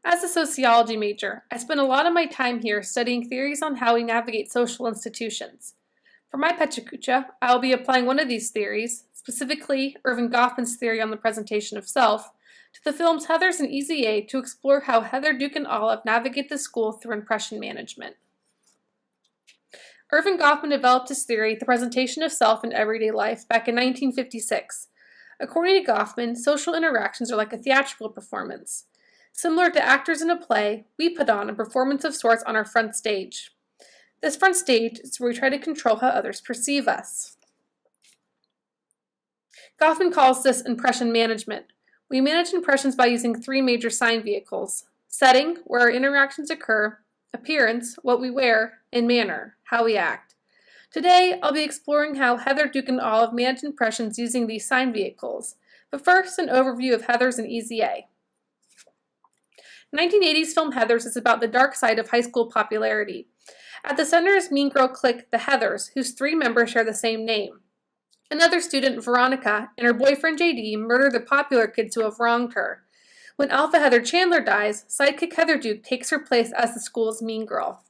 As a sociology major, I spend a lot of my time here studying theories on how we navigate social institutions. For my Pechakucha, I will be applying one of these theories, specifically Irving Goffman's theory on the presentation of self, to the films Heathers and Easy A to explore how Heather, Duke, and Olive navigate the school through impression management. Irving Goffman developed his theory, the presentation of self in everyday life, back in 1956. According to Goffman, social interactions are like a theatrical performance. Similar to actors in a play, we put on a performance of sorts on our front stage. This front stage is where we try to control how others perceive us. Goffman calls this impression management. We manage impressions by using three major sign vehicles: setting, where our interactions occur; appearance, what we wear; and manner, how we act. Today, I'll be exploring how Heather, Duke, and Olive manage impressions using these sign vehicles. But first, an overview of Heathers and Easy A. 1980s film Heathers is about the dark side of high school popularity. At the center is mean girl clique the Heathers, whose three members share the same name. Another student, Veronica, and her boyfriend JD murder the popular kids who have wronged her. When Alpha Heather Chandler dies, sidekick Heather Duke takes her place as the school's mean girl.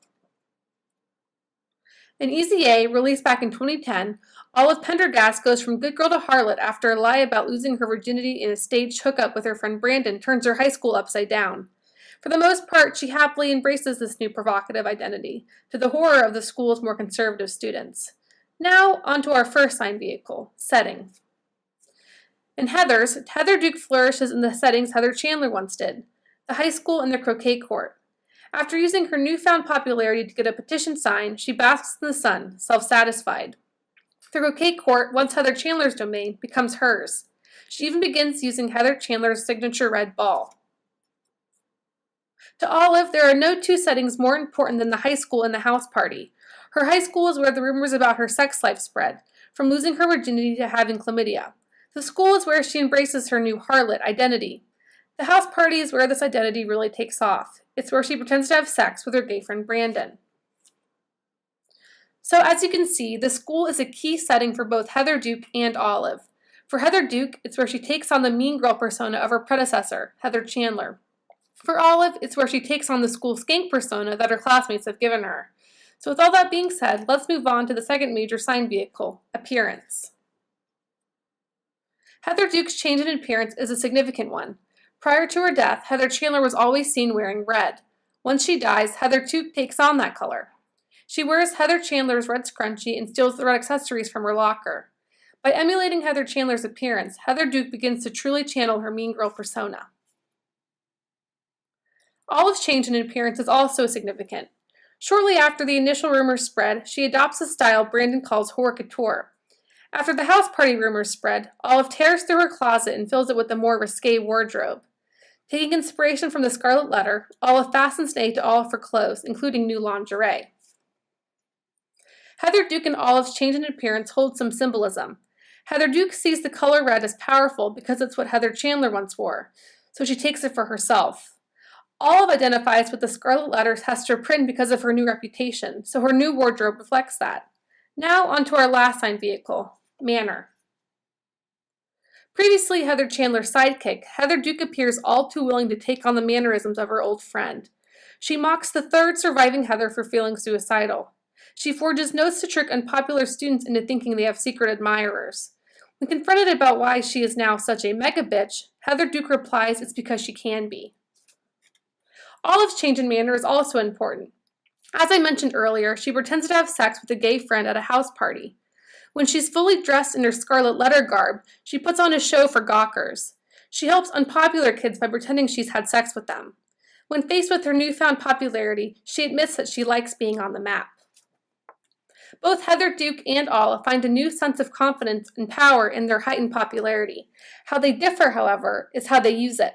In Easy A, released back in 2010, Olive Pendergast goes from good girl to harlot after a lie about losing her virginity in a staged hookup with her friend Brandon turns her high school upside down. For the most part, she happily embraces this new provocative identity, to the horror of the school's more conservative students. Now, onto our first sign vehicle, setting. In Heathers, Heather Duke flourishes in the settings Heather Chandler once did, the high school and the croquet court. After using her newfound popularity to get a petition signed, she basks in the sun, self-satisfied. The croquet court, once Heather Chandler's domain, becomes hers. She even begins using Heather Chandler's signature red ball. To Olive, there are no two settings more important than the high school and the house party. Her high school is where the rumors about her sex life spread, from losing her virginity to having chlamydia. The school is where she embraces her new harlot identity. The house party is where this identity really takes off. It's where she pretends to have sex with her gay friend Brandon. So as you can see, the school is a key setting for both Heather Duke and Olive. For Heather Duke, it's where she takes on the mean girl persona of her predecessor, Heather Chandler. For Olive, it's where she takes on the school skank persona that her classmates have given her. So with all that being said, let's move on to the second major sign vehicle, appearance. Heather Duke's change in appearance is a significant one. Prior to her death, Heather Chandler was always seen wearing red. Once she dies, Heather Duke takes on that color. She wears Heather Chandler's red scrunchie and steals the red accessories from her locker. By emulating Heather Chandler's appearance, Heather Duke begins to truly channel her mean girl persona. Olive's change in appearance is also significant. Shortly after the initial rumors spread, she adopts a style Brandon calls haute couture. After the house party rumors spread, Olive tears through her closet and fills it with a more risque wardrobe. Taking inspiration from the Scarlet Letter, Olive fastens an A to all of her clothes, including new lingerie. Heather Duke and Olive's change in appearance holds some symbolism. Heather Duke sees the color red as powerful because it's what Heather Chandler once wore, so she takes it for herself. Olive identifies with the Scarlet Letter's Hester Prynne because of her new reputation, so her new wardrobe reflects that. Now onto our last sign vehicle, manner. Previously Heather Chandler's sidekick, Heather Duke appears all too willing to take on the mannerisms of her old friend. She mocks the third surviving Heather for feeling suicidal. She forges notes to trick unpopular students into thinking they have secret admirers. When confronted about why she is now such a mega bitch, Heather Duke replies it's because she can be. Olive's change in manner is also important. As I mentioned earlier, she pretends to have sex with a gay friend at a house party. When she's fully dressed in her Scarlet Letter garb, she puts on a show for gawkers. She helps unpopular kids by pretending she's had sex with them. When faced with her newfound popularity, she admits that she likes being on the map. Both Heather Duke and Olive find a new sense of confidence and power in their heightened popularity. How they differ, however, is how they use it.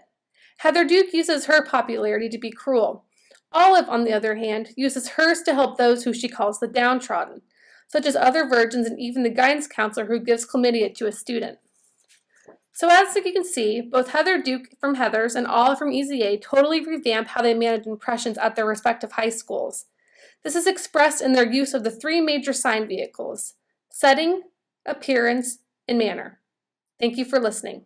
Heather Duke uses her popularity to be cruel. Olive, on the other hand, uses hers to help those who she calls the downtrodden, such as other virgins and even the guidance counselor who gives chlamydia to a student. So as you can see, both Heather Duke from Heathers and Olive from Easy A totally revamp how they manage impressions at their respective high schools. This is expressed in their use of the three major sign vehicles: setting, appearance, and manner. Thank you for listening.